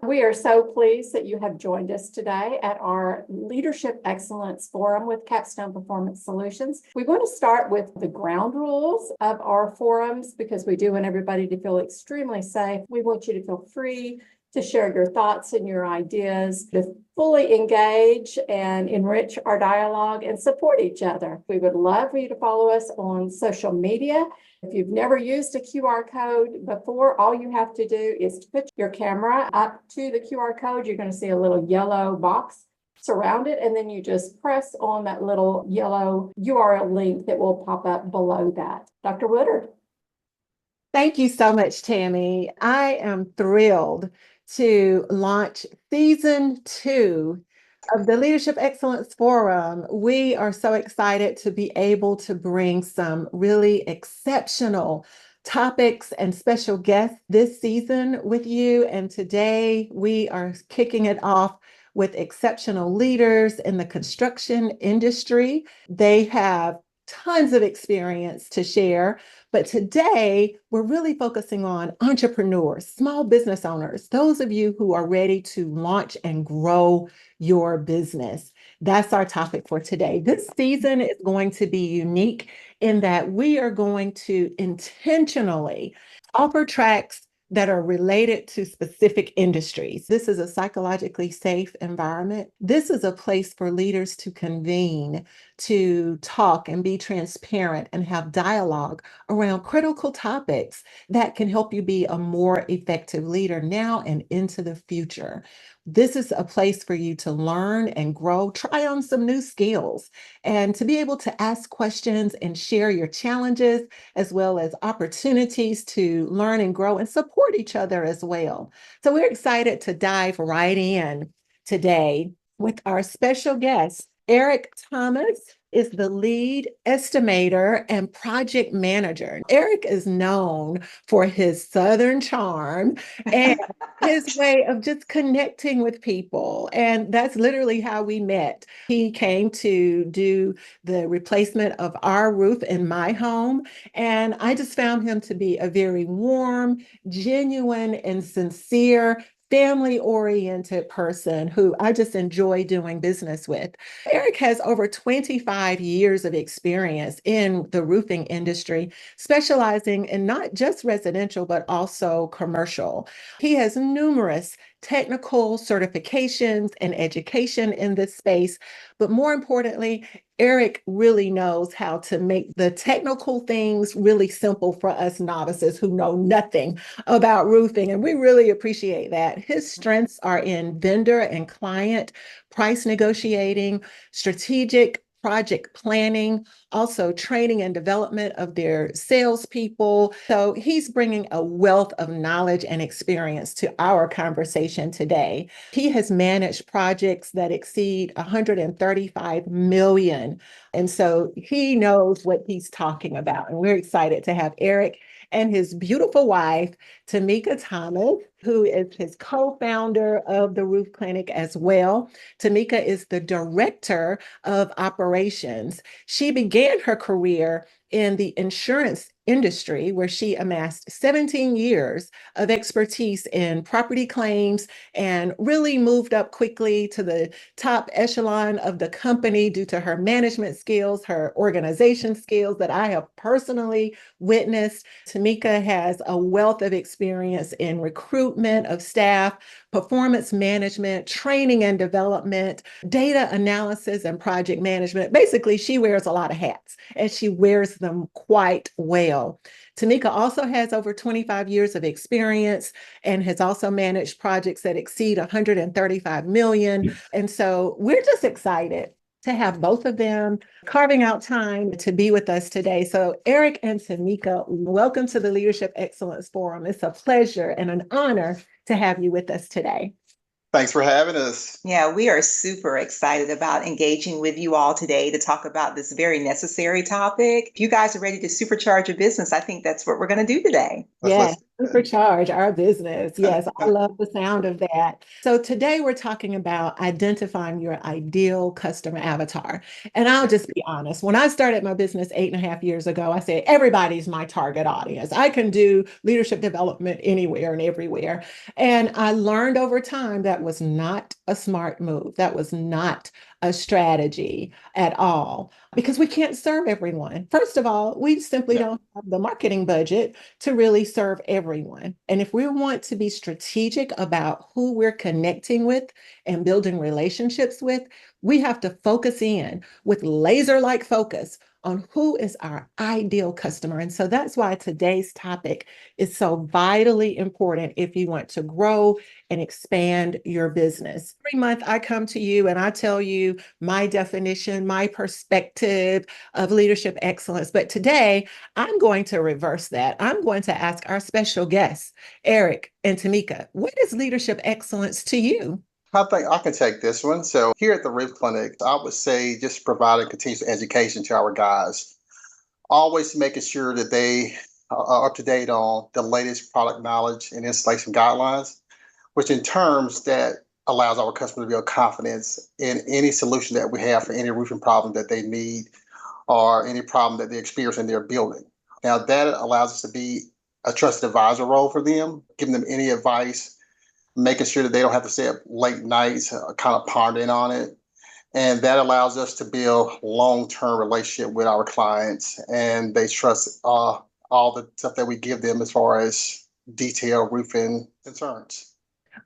We are so pleased that you have joined us today at our Leadership Excellence Forum with Capstone Performance Solutions. We want to start with the ground rules of our forums because we do want everybody to feel extremely safe. We want you to feel free to share your thoughts and your ideas, to fully engage and enrich our dialogue and support each other. We would love for you to follow us on social media. If you've never used a QR code before, all you have to do is to put your camera up to the QR code. You're going to see a little yellow box surround it, and then you just press on that little yellow URL link that will pop up below that. Dr. Woodard. Thank you so much, Tammy. I am thrilled to launch season 2 of the Leadership Excellence Forum. We are so excited to be able to bring some really exceptional topics and special guests this season with you. And today we are kicking it off with exceptional leaders in the construction industry. They have tons of experience to share. But today, we're really focusing on entrepreneurs, small business owners, those of you who are ready to launch and grow your business. That's our topic for today. This season is going to be unique in that we are going to intentionally offer tracks that are related to specific industries. This is a psychologically safe environment. This is a place for leaders to convene, to talk and be transparent and have dialogue around critical topics that can help you be a more effective leader now and into the future. This is a place for you to learn and grow, try on some new skills, and to be able to ask questions and share your challenges, as well as opportunities to learn and grow and support each other as well. So we're excited to dive right in today with our special guest. Eric Thomas is the lead estimator and project manager. Eric is known for his Southern charm and his way of just connecting with people. And that's literally how we met. He came to do the replacement of our roof in my home. And I just found him to be a very warm, genuine, and sincere family-oriented person who I just enjoy doing business with. Eric has over 25 years of experience in the roofing industry, specializing in not just residential, but also commercial. He has numerous technical certifications and education in this space, but more importantly, Eric really knows how to make the technical things really simple for us novices who know nothing about roofing. And we really appreciate that. His strengths are in vendor and client price negotiating, strategic project planning, also training and development of their salespeople. So he's bringing a wealth of knowledge and experience to our conversation today. He has managed projects that exceed 135 million. And so he knows what he's talking about. And we're excited to have Eric and his beautiful wife, Tamika Thomas, who is his co-founder of the Roof Clinic as well. Tamika is the director of operations. She began her career in the insurance industry, where she amassed 17 years of expertise in property claims and really moved up quickly to the top echelon of the company due to her management skills, her organization skills that I have personally witnessed. Tamika has a wealth of experience in recruitment of staff, performance management, training and development, data analysis, and project management. Basically, she wears a lot of hats and she wears them quite well. Tamika also has over 25 years of experience and has also managed projects that exceed 135 million. And so we're just excited to have both of them carving out time to be with us today. So Eric and Tamika, welcome to the Leadership Excellence Forum. It's a pleasure and an honor to have you with us today. Thanks for having us. Yeah, we are super excited about engaging with you all today to talk about this very necessary topic. If you guys are ready to supercharge your business, I think that's what we're going to do today. Yes, Supercharge our business. Yes, I love the sound of that. So today we're talking about identifying your ideal customer avatar. And I'll just be honest, when I started my business 8.5 years ago, I said, everybody's my target audience. I can do leadership development anywhere and everywhere. And I learned over time that was not a smart move. That was not a strategy at all because we can't serve everyone. First of all, we simply Yeah. don't have the marketing budget to really serve everyone. And if we want to be strategic about who we're connecting with and building relationships with, we have to focus in with laser-like focus on who is our ideal customer. And so that's why today's topic is so vitally important if you want to grow and expand your business. Every month I come to you and I tell you my definition, my perspective of leadership excellence. But today I'm going to reverse that. I'm going to ask our special guests, Eric and Tamika, what is leadership excellence to you? I think I can take this one. So here at the Roof Clinic, I would say just providing continuous education to our guys, always making sure that they are up to date on the latest product knowledge and installation guidelines, which in terms that allows our customers to build confidence in any solution that we have for any roofing problem that they need or any problem that they experience in their building. Now that allows us to be a trusted advisor role for them, giving them any advice, making sure that they don't have to stay up late nights, kind of pondering on it. And that allows us to build long-term relationship with our clients, and they trust all the stuff that we give them as far as detailed roofing concerns.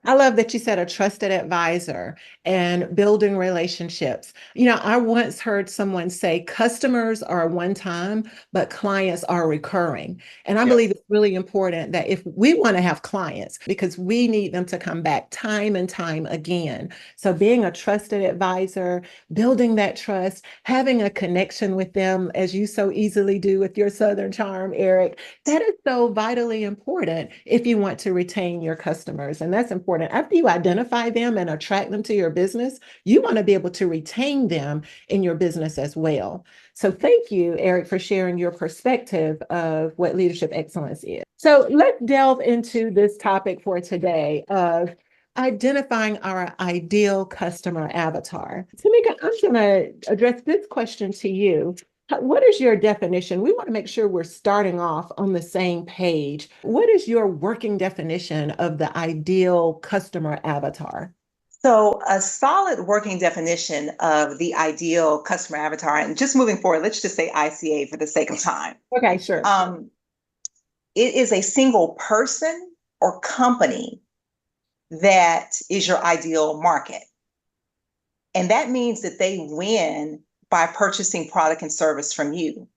I love that you said a trusted advisor and building relationships. You know, I once heard someone say customers are one time, but clients are recurring. And I believe Yes. it's really important that if we want to have clients, because we need them to come back time and time again. So being a trusted advisor, building that trust, having a connection with them, as you so easily do with your Southern charm, Eric, that is so vitally important if you want to retain your customers. And that's important. After you identify them and attract them to your business, you want to be able to retain them in your business as well. So thank you, Eric, for sharing your perspective of what leadership excellence is. So let's delve into this topic for today of identifying our ideal customer avatar. Tamika, I'm going to address this question to you. What is your definition? We want to make sure we're starting off on the same page. What is your working definition of the ideal customer avatar? So, a solid working definition of the ideal customer avatar, and just moving forward, let's just say ICA for the sake of time. Okay, sure. It is a single person or company that is your ideal market. And that means that they win by purchasing product and service from you.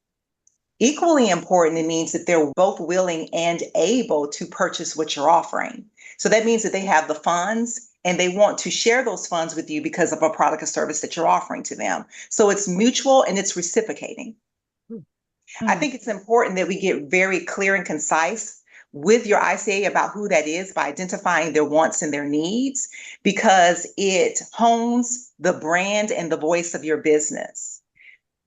Equally important, it means that they're both willing and able to purchase what you're offering. So that means that they have the funds and they want to share those funds with you because of a product or service that you're offering to them. So it's mutual and it's reciprocating. I think it's important that we get very clear and concise with your ICA about who that is by identifying their wants and their needs, because it hones the brand and the voice of your business.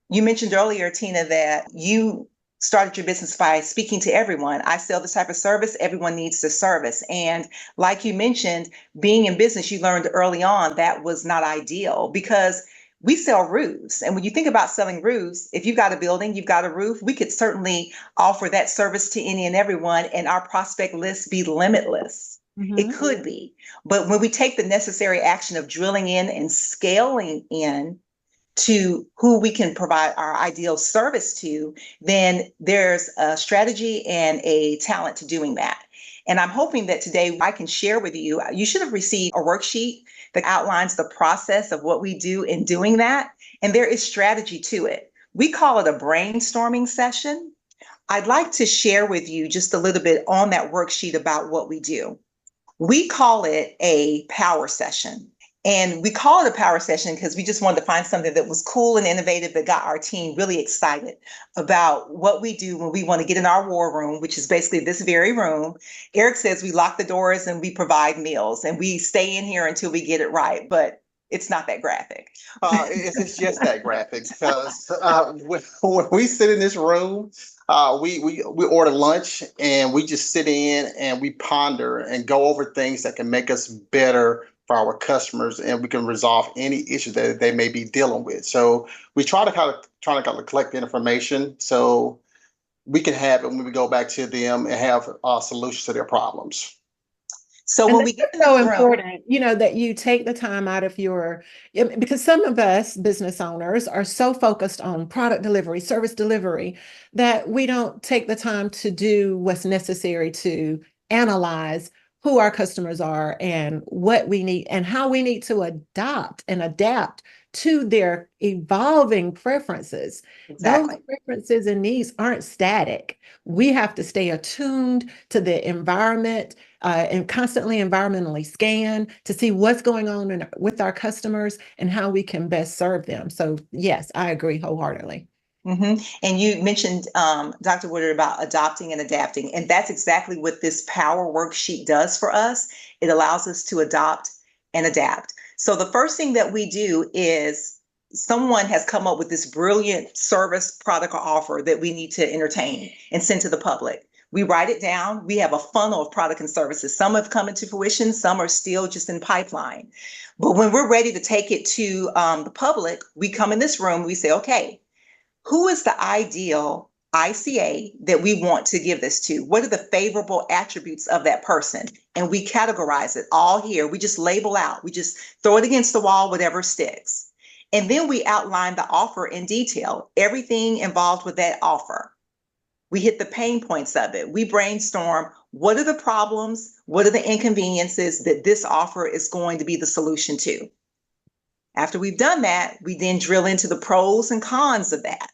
You mentioned earlier, Tina, that you started your business by speaking to everyone. I sell this type of service, everyone needs the service. And like you mentioned, being in business, you learned early on that was not ideal because we sell roofs. And when you think about selling roofs, if you've got a building, you've got a roof, we could certainly offer that service to any and everyone, and our prospect list be limitless. It could be. But when we take the necessary action of drilling in and scaling in to who we can provide our ideal service to, then there's a strategy and a talent to doing that. And I'm hoping that today I can share with you, you should have received a worksheet that outlines the process of what we do in doing that. And there is strategy to it. We call it a brainstorming session. I'd like to share with you just a little bit on that worksheet about what we do. We call it a power session. And we call it a power session because we just wanted to find something that was cool and innovative that got our team really excited about what we do when we want to get in our war room, which is basically this very room. Eric says we lock the doors and we provide meals and we stay in here until we get it right. But it's not that graphic. It's just that graphic because when we sit in this room, we order lunch and we just sit in and we ponder and go over things that can make us better for our customers, and we can resolve any issue that they may be dealing with. So we try to collect the information so we can have it when we go back to them and have solutions to their problems. So And when we that's get in so this room, important, that you take the time out of because some of us business owners are so focused on product delivery, service delivery, that we don't take the time to do what's necessary to analyze who our customers are and what we need and how we need to adopt and adapt to their evolving preferences. exactly. Those preferences and needs aren't static. We have to stay attuned to the environment and constantly environmentally scan to see what's going on with our customers and how we can best serve them. So yes, I agree wholeheartedly. And you mentioned, Dr. Woodard, about adopting and adapting. And that's exactly what this power worksheet does for us. It allows us to adopt and adapt. So the first thing that we do is someone has come up with this brilliant service, product, or offer that we need to entertain and send to the public. We write it down. We have a funnel of product and services. Some have come into fruition, some are still just in pipeline. But when we're ready to take it to the public, we come in this room, we say, okay, who is the ideal ICA that we want to give this to? What are the favorable attributes of that person? And we categorize it all here. We just label out, we just throw it against the wall, whatever sticks. And then we outline the offer in detail, everything involved with that offer. We hit the pain points of it. We brainstorm, what are the problems? What are the inconveniences that this offer is going to be the solution to? After we've done that, we then drill into the pros and cons of that.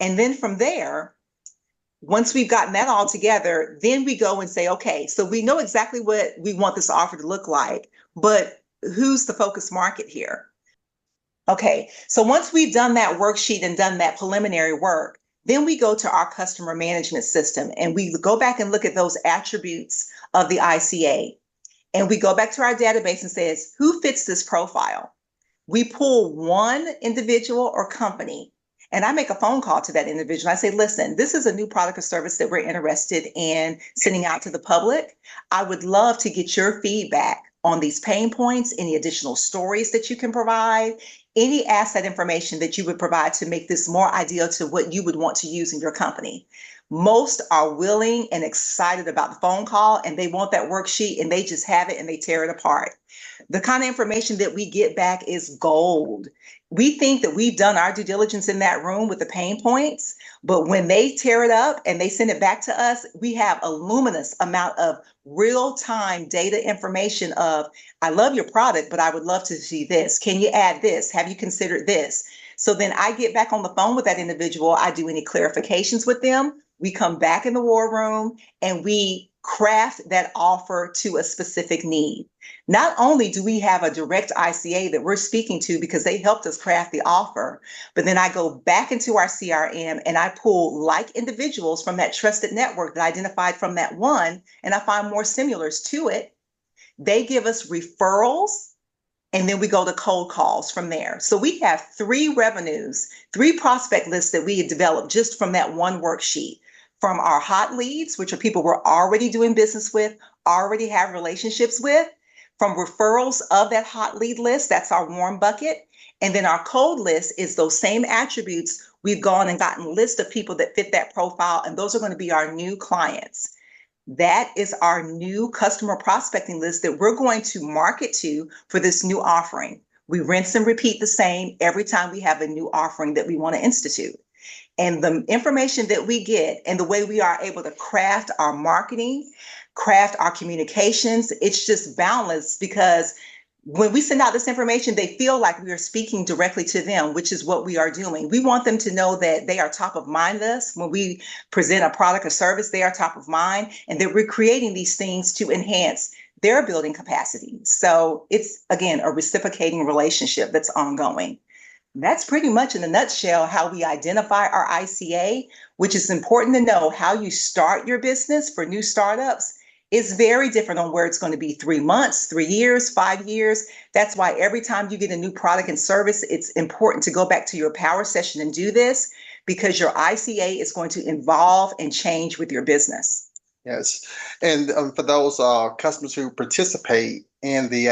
And then from there, once we've gotten that all together, then we go and say, okay, so we know exactly what we want this offer to look like, but who's the focus market here? Okay, so once we've done that worksheet and done that preliminary work, then we go to our customer management system and we go back and look at those attributes of the ICA. And we go back to our database and says, who fits this profile? We pull one individual or company, and I make a phone call to that individual. I say, listen, this is a new product or service that we're interested in sending out to the public. I would love to get your feedback on these pain points, any additional stories that you can provide, any asset information that you would provide to make this more ideal to what you would want to use in your company. Most are willing and excited about the phone call, and they want that worksheet and they just have it and they tear it apart. The kind of information that we get back is gold. We think that we've done our due diligence in that room with the pain points, but when they tear it up and they send it back to us, we have a luminous amount of real-time data information of, I love your product, but I would love to see this. Can you add this? Have you considered this? So then I get back on the phone with that individual. I do any clarifications with them. We come back in the war room and we craft that offer to a specific need. Not only do we have a direct ICA that we're speaking to because they helped us craft the offer, but then I go back into our CRM and I pull like individuals from that trusted network that I identified from that one, and I find more similars to it. They give us referrals, and then we go to cold calls from there. So we have 3 revenues, 3 prospect lists that we had developed just from that one worksheet. From our hot leads, which are people we're already doing business with, already have relationships with, from referrals of that hot lead list, that's our warm bucket. And then our cold list is those same attributes. We've gone and gotten a list of people that fit that profile, and those are going to be our new clients. That is our new customer prospecting list that we're going to market to for this new offering. We rinse and repeat the same every time we have a new offering that we want to institute. And the information that we get and the way we are able to craft our marketing, craft our communications, it's just boundless, because when we send out this information, they feel like we are speaking directly to them, which is what we are doing. We want them to know that they are top of mind with us. When we present a product or service, they are top of mind, and that we're creating these things to enhance their building capacity. So it's, again, a reciprocating relationship that's ongoing. That's pretty much in a nutshell how we identify our ICA, which is important to know. How you start your business for new startups It's very different on where it's going to be 3 months, 3 years, 5 years. That's why every time you get a new product and service, it's important to go back to your power session and do this, because your ICA is going to evolve and change with your business. Yes. And for those customers who participate in the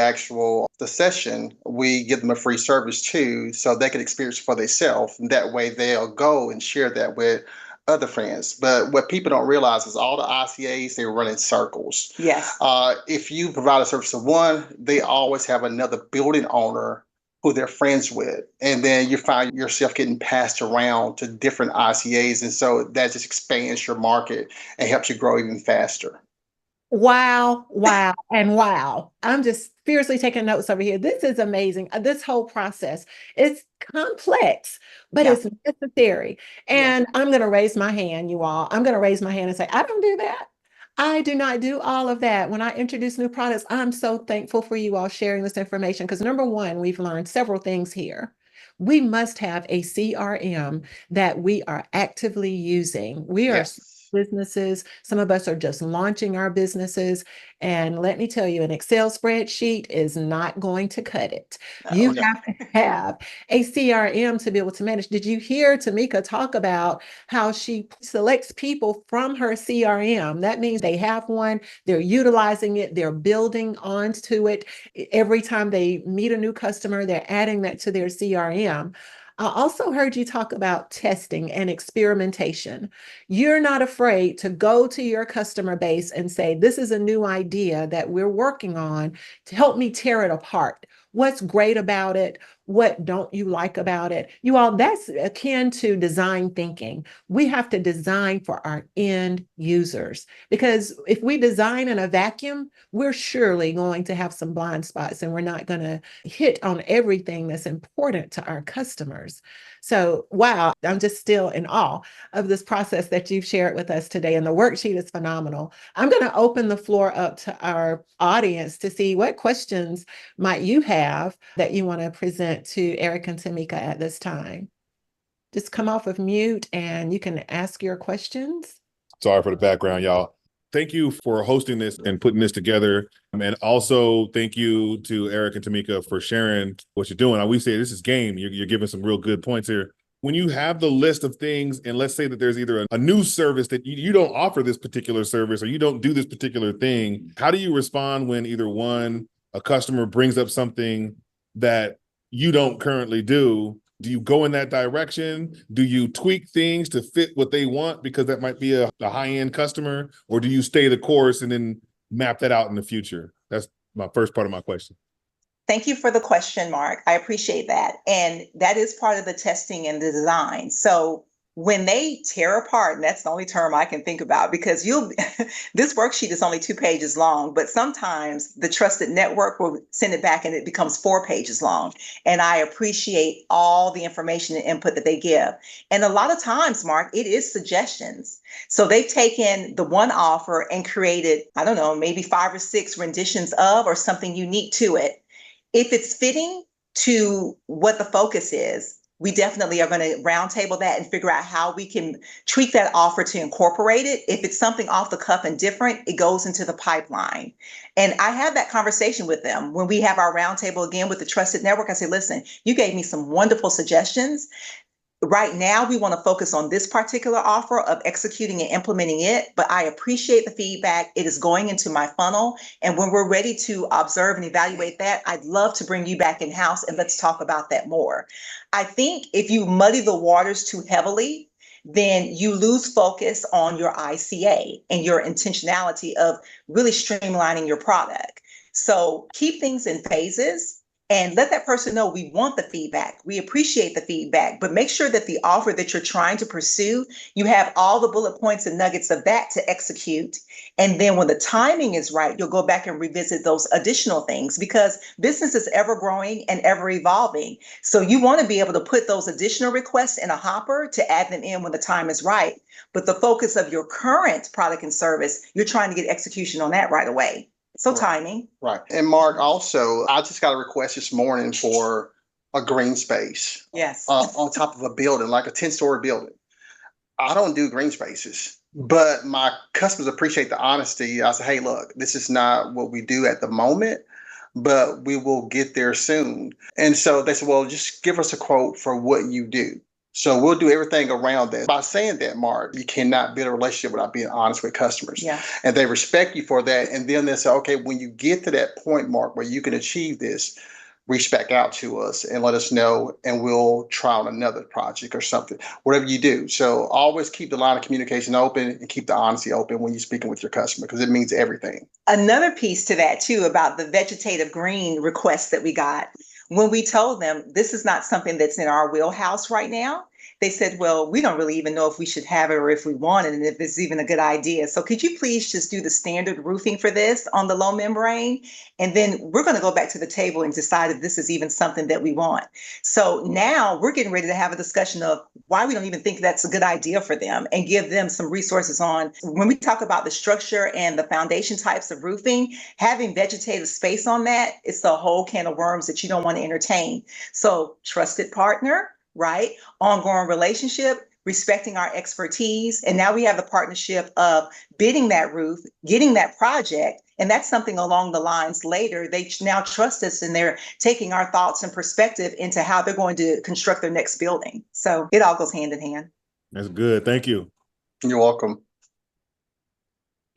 session, we give them a free service too, so they can experience it for themselves. And that way they'll go and share that with other friends. But what people don't realize is all the ICAs, they run in circles. Yes. If you provide a service to one, they always have another building owner who they're friends with. And then you find yourself getting passed around to different ICAs. And so that just expands your market and helps you grow even faster. Wow, wow, and wow. I'm just fiercely taking notes over here. This is amazing. This whole process, it's complex, but Yeah. it's necessary. And I'm going to raise my hand, you all. I'm going to raise my hand and say, I don't do that. I do not do all of that. When I introduce new products, I'm so thankful for you all sharing this information because number one, we've learned several things here. We must have a CRM that we are actively using. We are Yes. businesses. Some of us are just launching our businesses. And let me tell you, an Excel spreadsheet is not going to cut it. You no. have to have a CRM to be able to manage. Did you hear Tamika talk about how she selects people from her CRM? That means they have one, they're utilizing it, they're building onto it. Every time they meet a new customer, they're adding that to their CRM. I also heard you talk about testing and experimentation. You're not afraid to go to your customer base and say, this is a new idea that we're working on to help me tear it apart. What's great about it? What don't you like about it? You all, that's akin to design thinking. We have to design for our end users because if we design in a vacuum, we're surely going to have some blind spots and we're not going to hit on everything that's important to our customers. So, wow, I'm just still in awe of this process that you've shared with us today. And the worksheet is phenomenal. I'm going to open the floor up to our audience to see what questions might you have that you want to present to Eric and Tamika at this time. Just come off of mute and you can ask your questions. Sorry for the background, y'all. Thank you for hosting this and putting this together. And also thank you to Eric and Tamika for sharing what you're doing. We say this is game. You're giving some real good points here. When you have the list of things, and let's say that there's either a new service that you don't offer this particular service or you don't do this particular thing, how do you respond when either one, a customer brings up something that you don't currently do? Do you go in that direction? Do you tweak things to fit what they want because that might be a high-end customer? Or do you stay the course and then map that out in the future? That's my first part of my question. Thank you for the question, Mark. I appreciate that. And that is part of the testing and the design. So when they tear apart, and that's the only term I can think about, because this worksheet is only 2 pages long, but sometimes the trusted network will send it back and it becomes 4 pages long. And I appreciate all the information and input that they give. And a lot of times, Mark, it is suggestions. So they've taken the one offer and created, I don't know, maybe 5 or 6 renditions of or something unique to it. If it's fitting to what the focus is, we definitely are going to roundtable that and figure out how we can tweak that offer to incorporate it. If it's something off the cuff and different, it goes into the pipeline. And I have that conversation with them when we have our roundtable again with the Trusted Network. I say, listen, you gave me some wonderful suggestions. Right now, we want to focus on this particular offer of executing and implementing it, but I appreciate the feedback. It is going into my funnel. And when we're ready to observe and evaluate that, I'd love to bring you back in-house and let's talk about that more. I think if you muddy the waters too heavily, then you lose focus on your ICA and your intentionality of really streamlining your product. So keep things in phases. And let that person know we want the feedback. We appreciate the feedback, but make sure that the offer that you're trying to pursue, you have all the bullet points and nuggets of that to execute. And then when the timing is right, you'll go back and revisit those additional things because business is ever growing and ever evolving. So you want to be able to put those additional requests in a hopper to add them in when the time is right. But the focus of your current product and service, you're trying to get execution on that right away. So timing. Right. And Mark, also, I just got a request this morning for a green space. Yes. On top of a building, like a 10-story building. I don't do green spaces. But my customers appreciate the honesty. I say, hey, look, this is not what we do at the moment, but we will get there soon. And so they said, well, just give us a quote for what you do. So we'll do everything around that. By saying that, Mark, you cannot build a relationship without being honest with customers. Yeah. And they respect you for that. And then they say, okay, when you get to that point, Mark, where you can achieve this, reach back out to us and let us know, and we'll try on another project or something, whatever you do. So always keep the line of communication open and keep the honesty open when you're speaking with your customer, because it means everything. Another piece to that too about the vegetative green requests that we got, when we told them this is not something that's in our wheelhouse right now, they said, well, we don't really even know if we should have it or if we want it and if it's even a good idea. So could you please just do the standard roofing for this on the low membrane? And then we're going to go back to the table and decide if this is even something that we want. So now we're getting ready to have a discussion of why we don't even think that's a good idea for them and give them some resources on when we talk about the structure and the foundation types of roofing, having vegetative space on that, it's a whole can of worms that you don't want to entertain. So trusted partner, right? Ongoing relationship, respecting our expertise. And now we have the partnership of bidding that roof, getting that project. And that's something along the lines later. They now trust us and they're taking our thoughts and perspective into how they're going to construct their next building. So it all goes hand in hand. That's good. Thank you. You're welcome.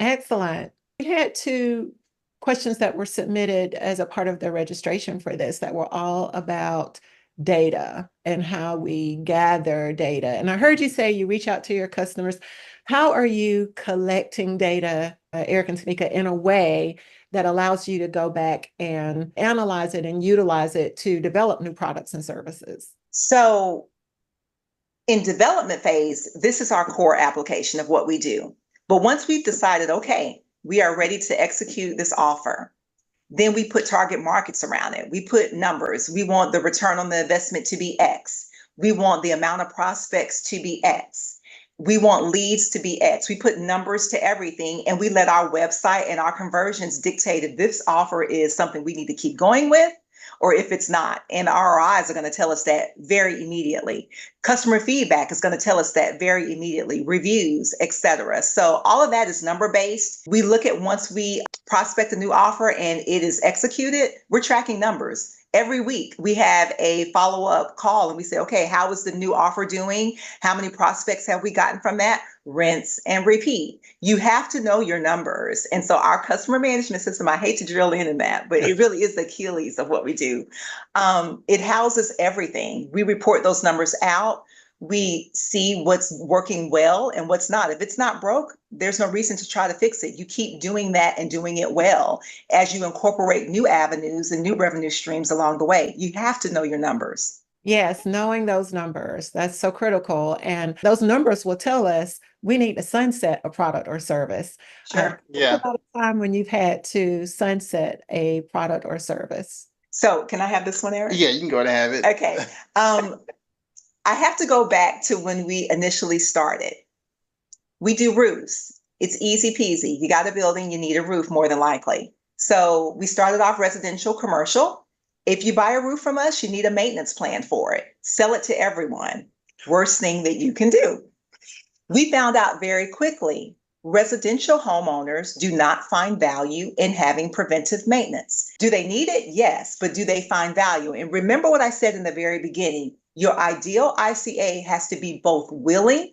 Excellent. We had 2 questions that were submitted as a part of the registration for this that were all about data and how we gather data. And I heard you say you reach out to your customers. How are you collecting data, Eric and Tamika, in a way that allows you to go back and analyze it and utilize it to develop new products and services? So in development phase, this is our core application of what we do. But once we've decided, okay, we are ready to execute this offer, then we put target markets around it. We put numbers. We want the return on the investment to be X. We want the amount of prospects to be X. We want leads to be X. We put numbers to everything, and we let our website and our conversions dictate if this offer is something we need to keep going with or if it's not. And our ROIs are going to tell us that very immediately. Customer feedback is going to tell us that very immediately, reviews, etc. So all of that is number based. We look at once we prospect a new offer and it is executed, we're tracking numbers. Every week we have a follow-up call and we say, okay, how is the new offer doing? How many prospects have we gotten from that? Rinse and repeat. You have to know your numbers. And so our customer management system, I hate to drill in that, but it really is the Achilles of what we do. It houses everything. We report those numbers out. We see what's working well and what's not. If it's not broke, there's no reason to try to fix it. You keep doing that and doing it well as you incorporate new avenues and new revenue streams along the way. You have to know your numbers. Yes, knowing those numbers, that's so critical. And those numbers will tell us we need to sunset a product or service. Sure. Yeah. About a time when you've had to sunset a product or service. So can I have this one, Eric? Yeah, you can go ahead and have it. Okay. I have to go back to when we initially started. We do roofs. It's easy peasy. You got a building, you need a roof more than likely. So we started off residential, commercial. If you buy a roof from us, you need a maintenance plan for it. Sell it to everyone. Worst thing that you can do. We found out very quickly, residential homeowners do not find value in having preventive maintenance. Do they need it? Yes, but do they find value? And remember what I said in the very beginning, your ideal ICA has to be both willing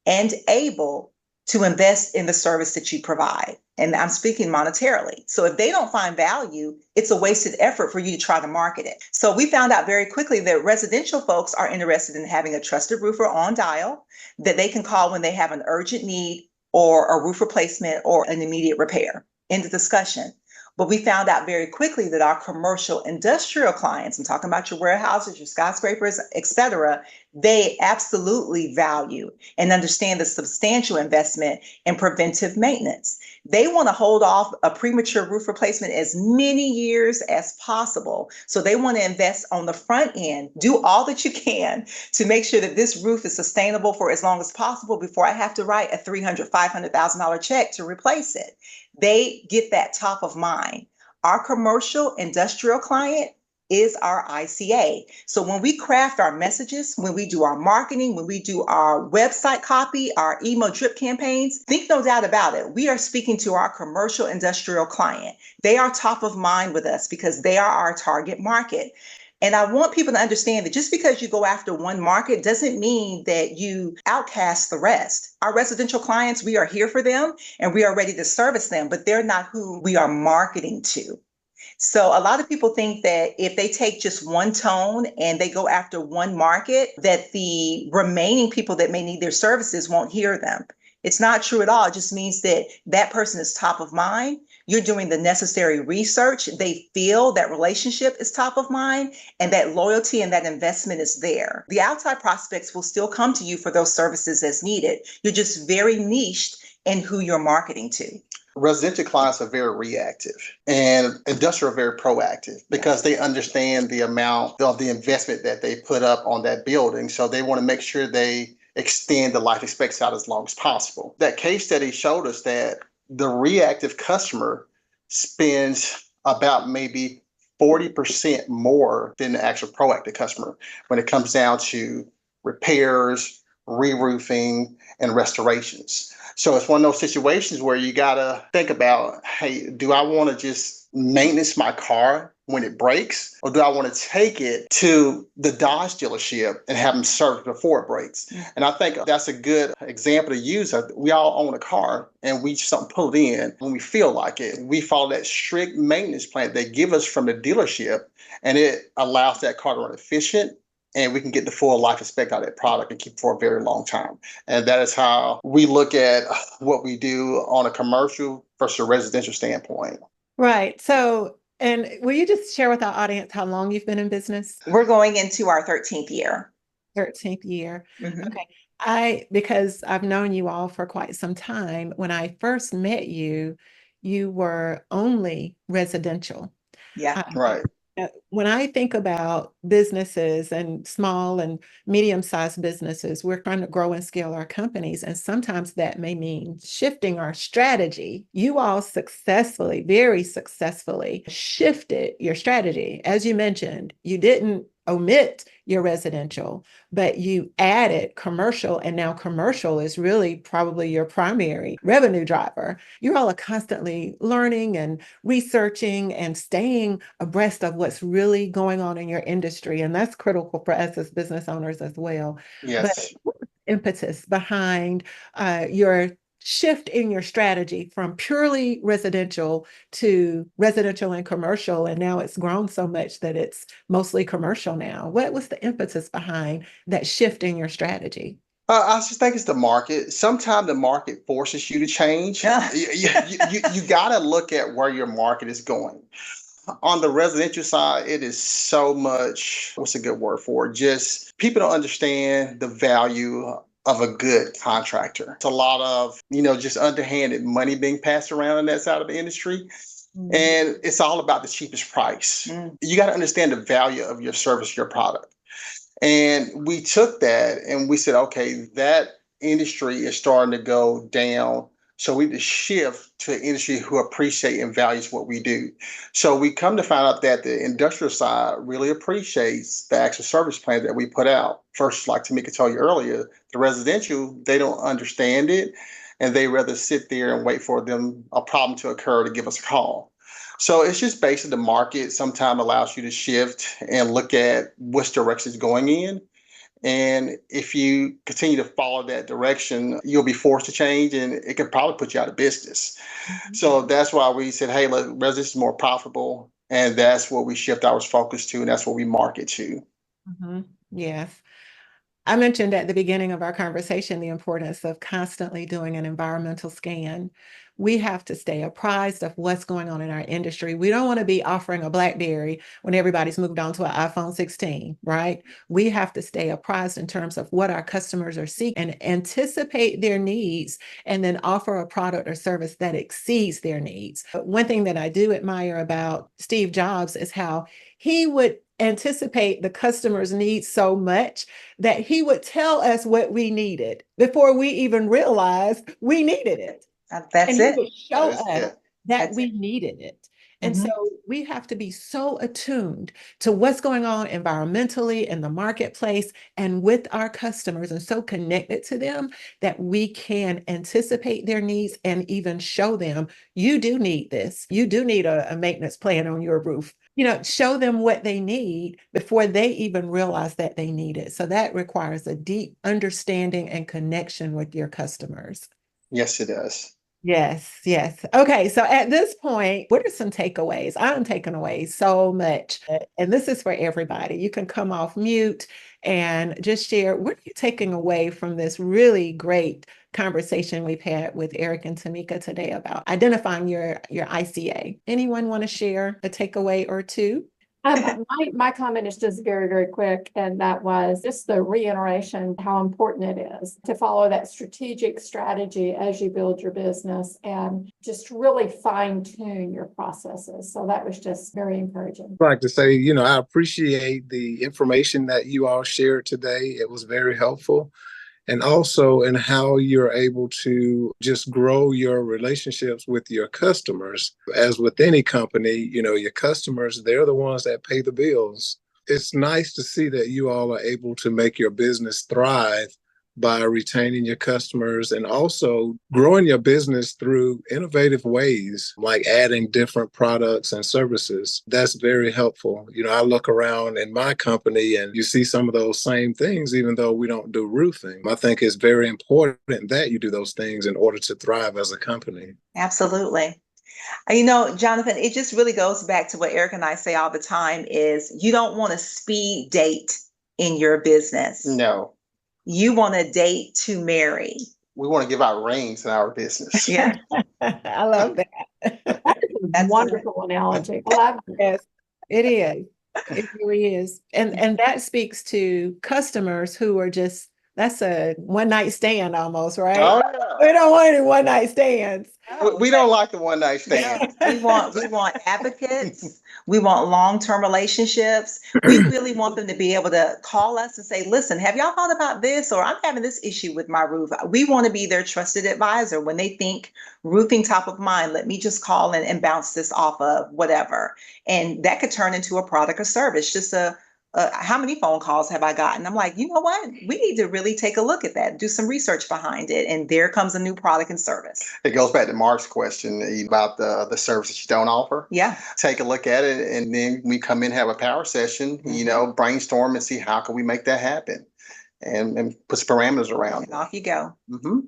and able to invest in the service that you provide. And I'm speaking monetarily. So if they don't find value, it's a wasted effort for you to try to market it. So we found out very quickly that residential folks are interested in having a trusted roofer on dial that they can call when they have an urgent need or a roof replacement or an immediate repair. End of discussion. But we found out very quickly that our commercial industrial clients, I'm talking about your warehouses, your skyscrapers, et cetera, they absolutely value and understand the substantial investment in preventive maintenance. They want to hold off a premature roof replacement as many years as possible. So they want to invest on the front end, do all that you can to make sure that this roof is sustainable for as long as possible before I have to write a $300,000, $500,000 check to replace it. They get that top of mind. Our commercial industrial client is our ICA. So when we craft our messages, when we do our marketing, when we do our website copy, our email drip campaigns, think no doubt about it. We are speaking to our commercial industrial client. They are top of mind with us because they are our target market. And I want people to understand that just because you go after one market doesn't mean that you outcast the rest. Our residential clients, we are here for them and we are ready to service them, but they're not who we are marketing to. So a lot of people think that if they take just one tone and they go after one market, that the remaining people that may need their services won't hear them. It's not true at all. It just means that that person is top of mind. You're doing the necessary research. They feel that relationship is top of mind and that loyalty and that investment is there. The outside prospects will still come to you for those services as needed. You're just very niched in who you're marketing to. Residential clients are very reactive and industrial are very proactive because they understand the amount of the investment that they put up on that building. So they want to make sure they extend the life expectancy out as long as possible. That case study showed us that the reactive customer spends about maybe 40% more than the actual proactive customer when it comes down to repairs, re-roofing, and restorations. So it's one of those situations where you gotta think about, hey, do I want to just maintenance my car when it breaks, or do I want to take it to the Dodge dealership and have them serviced before it breaks? And I think that's a good example to use. We all own a car and we just pull it in when we feel like it. We follow that strict maintenance plan they give us from the dealership, and it allows that car to run efficient. And we can get the full life expect out of that product and keep it for a very long time. And that is how we look at what we do on a commercial versus a residential standpoint. Right. So, and will you just share with our audience how long you've been in business? We're going into our 13th year. 13th year. Mhm. Okay. Because I've known you all for quite some time. When I first met you, you were only residential. Yeah. Right. When I think about businesses and small and medium-sized businesses, we're trying to grow and scale our companies. And sometimes that may mean shifting our strategy. You all successfully, very successfully shifted your strategy. As you mentioned, you didn't omit your residential, but you added commercial, and now commercial is really probably your primary revenue driver. You all are constantly learning and researching and staying abreast of what's really going on in your industry, and that's critical for us as business owners as well. Yes. But what's the impetus behind your shift in your strategy from purely residential to residential and commercial, and now it's grown so much that it's mostly commercial now? What was the impetus behind that shift in your strategy? I just think it's the market. Sometimes the market forces you to change. Yeah. You got to look at where your market is going. On the residential side, it is so much, what's a good word for it? Just people don't understand the value of a good contractor. It's a lot of, just underhanded money being passed around on that side of the industry. And it's all about the cheapest price. You got to understand the value of your service, your product. And we took that and we said, okay, that industry is starting to go down. So we need to shift to an industry who appreciate and values what we do. So we come to find out that the industrial side really appreciates the actual service plan that we put out. First, like Tamika told you earlier, the residential, they don't understand it, and they rather sit there and wait for a problem to occur to give us a call. So it's just based on the market sometimes allows you to shift and look at which direction it's going in. And if you continue to follow that direction, you'll be forced to change, and it could probably put you out of business. So that's why we said, hey, residential is more profitable. And that's what we shift our focus to, and that's what we market to. Yes. I mentioned at the beginning of our conversation the importance of constantly doing an environmental scan. We have to stay apprised of what's going on in our industry. We don't want to be offering a BlackBerry when everybody's moved on to an iPhone 16, right? We have to stay apprised in terms of what our customers are seeking and anticipate their needs, and then offer a product or service that exceeds their needs. One thing that I do admire about Steve Jobs is how he would anticipate the customer's needs so much that he would tell us what we needed before we even realized we needed it. That's And it. he would show That is us it. that That's we needed it. And Mhm. so we have to be so attuned to what's going on environmentally in the marketplace and with our customers, and so connected to them that we can anticipate their needs and even show them, you do need this. You do need a maintenance plan on your roof. Show them what they need before they even realize that they need it. So that requires a deep understanding and connection with your customers. Yes, it does. Yes, yes. Okay, so at this point, what are some takeaways? I'm taking away so much, and this is for everybody. You can come off mute and just share what are you taking away from this really great conversation we've had with Eric and Tamika today about identifying your ICA. Anyone want to share a takeaway or two? My comment is just very, very quick, and that was just the reiteration how important it is to follow that strategic strategy as you build your business and just really fine tune your processes. So that was just very encouraging. I'd like to say, I appreciate the information that you all shared today. It was very helpful. And also in how you're able to just grow your relationships with your customers. As with any company, your customers, they're the ones that pay the bills. It's nice to see that you all are able to make your business thrive by retaining your customers and also growing your business through innovative ways, like adding different products and services. That's very helpful. I look around in my company and you see some of those same things, even though we don't do roofing. I think it's very important that you do those things in order to thrive as a company. Absolutely. Jonathan, it just really goes back to what Eric and I say all the time is you don't want to speed date in your business. No, You want to date to marry. we want to give out rings in our business. Yeah. I love that. That is a That's wonderful analogy. I love it. Yes, it is. It really is. And that speaks to customers who are just, that's a one night stand almost, right? Oh, We don't want any one night stands. we don't like the one night stand. We want advocates. We want long-term relationships. We really want them to be able to call us and say, listen, have y'all thought about this? Or I'm having this issue with my roof. We want to be their trusted advisor. When they think roofing top of mind, let me just call and bounce this off of whatever. And that could turn into a product or service. Just how many phone calls have I gotten? I'm like, you know what? We need to really take a look at that, do some research behind it. And there comes a new product and service. It goes back to Mark's question about the services you don't offer. Yeah. Take a look at it, and then we come in, have a power session, brainstorm and see how can we make that happen and put some parameters around it. And off you go. Mm-hmm.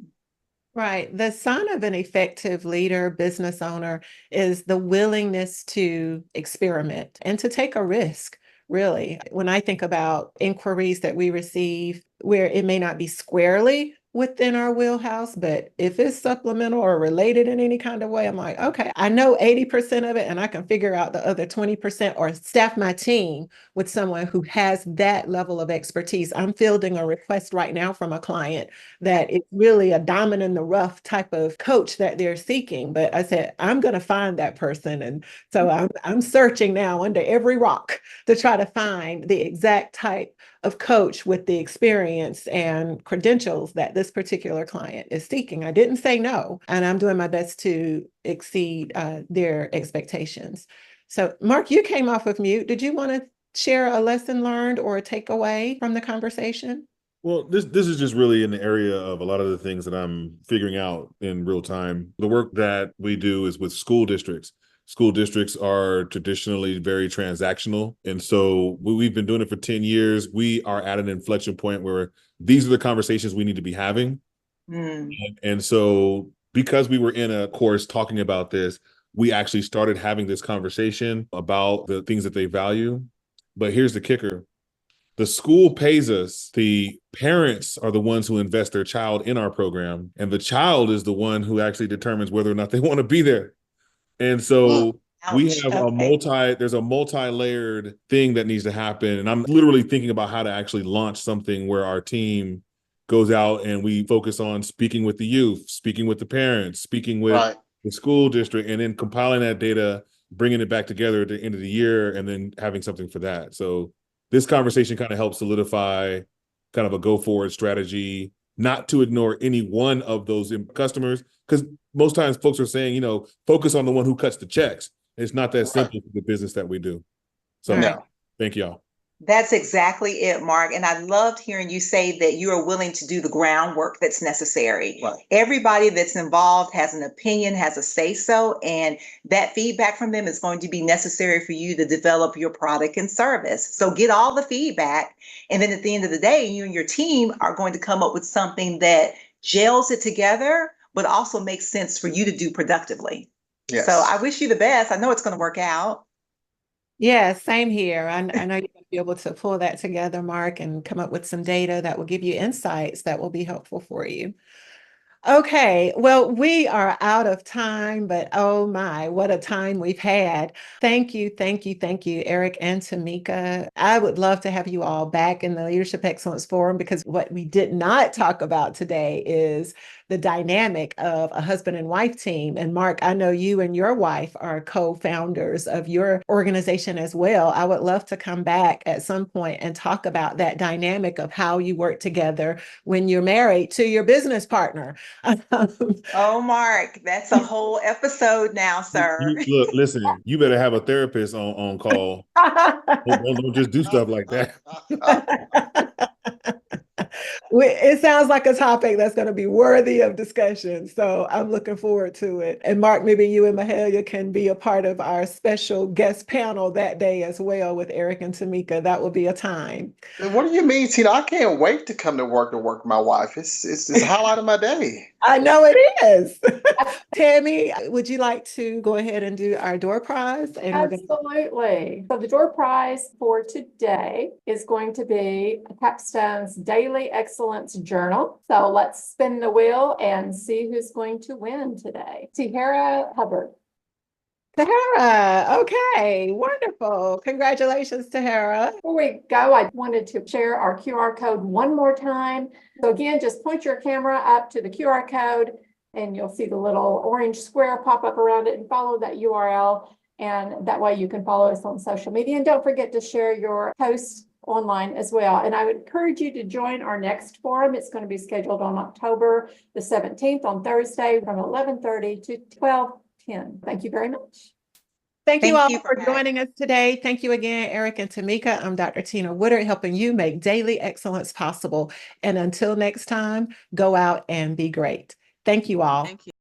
Right. The sign of an effective leader, business owner, is the willingness to experiment and to take a risk. Really, when I think about inquiries that we receive where it may not be squarely within our wheelhouse, but if it's supplemental or related in any kind of way, I'm like, okay, I know 80% of it and I can figure out the other 20% or staff my team with someone who has that level of expertise. I'm fielding a request right now from a client that is really a diamond in the rough type of coach that they're seeking. But I said, I'm going to find that person. And so I'm searching now under every rock to try to find the exact type of coach with the experience and credentials that this particular client is seeking. I didn't say no, and I'm doing my best to exceed their expectations. So, Mark, you came off of mute. Did you want to share a lesson learned or a takeaway from the conversation? Well, this is just really in the area of a lot of the things that I'm figuring out in real time. The work that we do is with school districts. School districts are traditionally very transactional. And so we've been doing it for 10 years. We are at an inflection point where these are the conversations we need to be having. And so because we were in a course talking about this, we actually started having this conversation about the things that they value. But here's the kicker. The school pays us. The parents are the ones who invest their child in our program. And the child is the one who actually determines whether or not they want to be there. And so we have there's a multi-layered thing that needs to happen. And I'm literally thinking about how to actually launch something where our team goes out and we focus on speaking with the youth, speaking with the parents, speaking with the school district, and then compiling that data, bringing it back together at the end of the year, and then having something for that. So this conversation kind of helps solidify kind of a go forward strategy, not to ignore any one of those customers, because most times folks are saying, focus on the one who cuts the checks. It's not that Right. simple for the business that we do. So Right. No. thank y'all. That's exactly it, Mark. And I loved hearing you say that you are willing to do the groundwork that's necessary. Right. Everybody that's involved has an opinion, has a say so, and that feedback from them is going to be necessary for you to develop your product and service. So get all the feedback. And then at the end of the day, you and your team are going to come up with something that gels it together, but also makes sense for you to do productively. Yes. So I wish you the best. I know it's going to work out. Yeah, same here. I know you're going to be able to pull that together, Mark, and come up with some data that will give you insights that will be helpful for you. Okay, well, we are out of time, but oh my, what a time we've had. Thank you, thank you, thank you, Eric and Tamika. I would love to have you all back in the Leadership Excellence Forum, because what we did not talk about today is the dynamic of a husband and wife team. And Mark, I know you and your wife are co-founders of your organization as well. I would love to come back at some point and talk about that dynamic of how you work together when you're married to your business partner. Oh, Mark, that's a whole episode now, sir. Look, listen, you better have a therapist on call. Don't just do stuff like that. It sounds like a topic that's going to be worthy of discussion. So I'm looking forward to it. And Mark, maybe you and Mahalia can be a part of our special guest panel that day as well with Eric and Tamika. That will be a time. What do you mean, Tina? I can't wait to come to work with my wife. It's the highlight of my day. I know it is. Tammy, would you like to go ahead and do our door prize? And Absolutely. So the door prize for today is going to be Capstone's Daily Excellence Journal. So let's spin the wheel and see who's going to win today. Tahara Hubbard. Tahara, okay, wonderful. Congratulations, Tahara. Before we go, I wanted to share our QR code one more time. So again, just point your camera up to the QR code and you'll see the little orange square pop up around it, and follow that URL. And that way you can follow us on social media. And don't forget to share your posts online as well. And I would encourage you to join our next forum. It's going to be scheduled on October the 17th on Thursday from 11:30 to 12:10. Thank you very much. Thank you Thank all you for for joining us today. Thank you again, Eric and Tamika. I'm Dr. Tina Woodard, helping you make daily excellence possible. And until next time, go out and be great. Thank you all. Thank you.